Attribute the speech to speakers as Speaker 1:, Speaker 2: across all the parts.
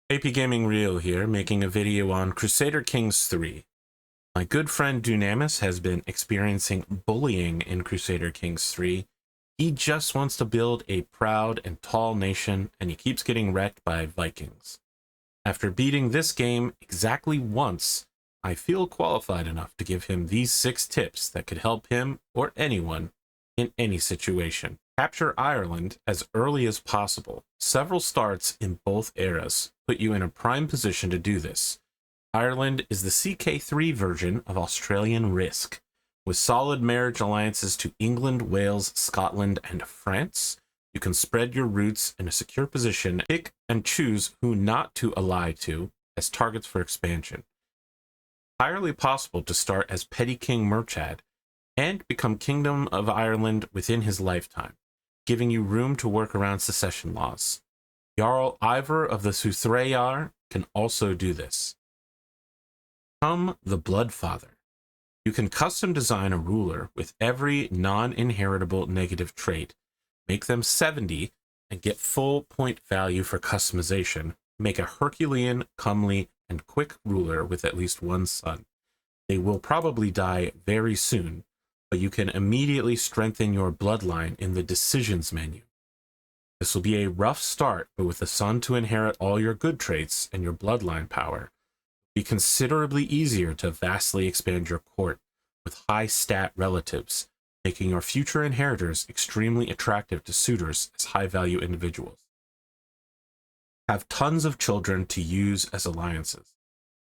Speaker 1: AP Gaming Rio here, making a video on Crusader Kings 3. My good friend Dunamis has been experiencing bullying in Crusader Kings 3. He just wants to build a proud and tall nation, and he keeps getting wrecked by Vikings. After beating this game exactly once, I feel qualified enough to give him these 6 tips that could help him or anyone in any situation. Capture Ireland as early as possible. Several starts in both eras put you in a prime position to do this. Ireland is the CK3 version of Australian Risk. With solid marriage alliances to England, Wales, Scotland, and France, you can spread your roots in a secure position, pick and choose who not to ally to as targets for expansion. Entirely possible to start as Petty King Murchad and become Kingdom of Ireland within his lifetime, giving you room to work around secession laws. Jarl Ivor of the Suthrayar can also do this. Become the Bloodfather. You can custom design a ruler with every non-inheritable negative trait, make them 70, and get full point value for customization. Make a Herculean, comely, and quick ruler with at least one son. They will probably die very soon, but you can immediately strengthen your bloodline in the decisions menu. This will be a rough start, but with the son to inherit all your good traits and your bloodline power, it'll be considerably easier to vastly expand your court with high stat relatives, making your future inheritors extremely attractive to suitors as high-value individuals. Have tons of children to use as alliances.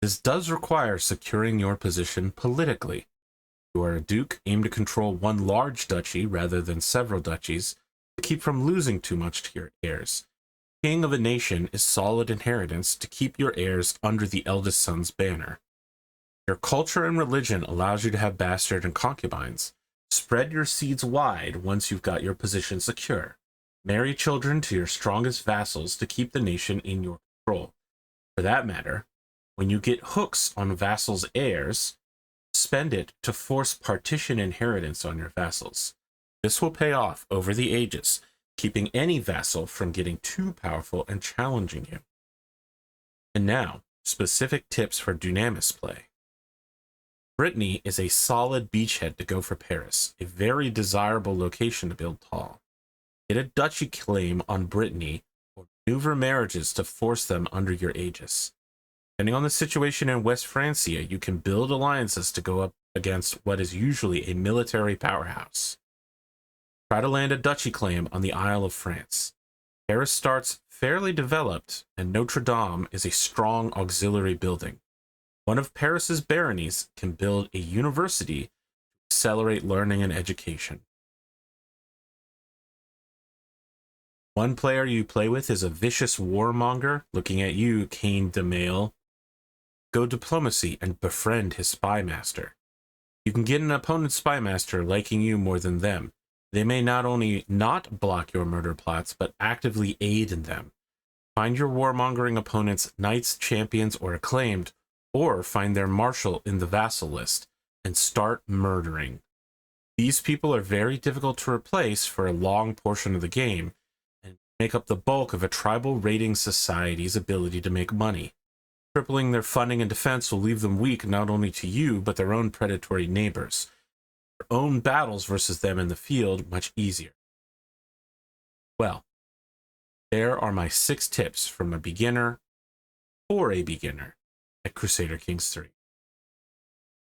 Speaker 1: This does require securing your position politically. You are a duke, aim to control one large duchy rather than several duchies to keep from losing too much to your heirs. King of a nation is solid inheritance to keep your heirs under the eldest son's banner. Your culture and religion allows you to have bastard and concubines. Spread your seeds wide once you've got your position secure. Marry children to your strongest vassals to keep the nation in your control. For that matter, when you get hooks on vassals' heirs, spend it to force partition inheritance on your vassals. This will pay off over the ages, keeping any vassal from getting too powerful and challenging you. And now, specific tips for Dunamis play. Brittany is a solid beachhead to go for Paris, a very desirable location to build tall. Get a duchy claim on Brittany or maneuver marriages to force them under your aegis. Depending on the situation in West Francia, you can build alliances to go up against what is usually a military powerhouse. Try to land a duchy claim on the Isle of France. Paris starts fairly developed, and Notre Dame is a strong auxiliary building. One of Paris's baronies can build a university to accelerate learning and education. One player you play with is a vicious warmonger. Looking at you, Cain de Mail. Go diplomacy and befriend his spy master. You can get an opponent's spy master liking you more than them. They may not only not block your murder plots, but actively aid in them. Find your warmongering opponent's knights, champions, or acclaimed, or find their marshal in the vassal list, and start murdering. These people are very difficult to replace for a long portion of the game, and make up the bulk of a tribal raiding society's ability to make money. Tripling their funding and defense will leave them weak not only to you, but their own predatory neighbors. Their own battles versus them in the field much easier. Well, there are my 6 tips from a beginner for a beginner at Crusader Kings 3.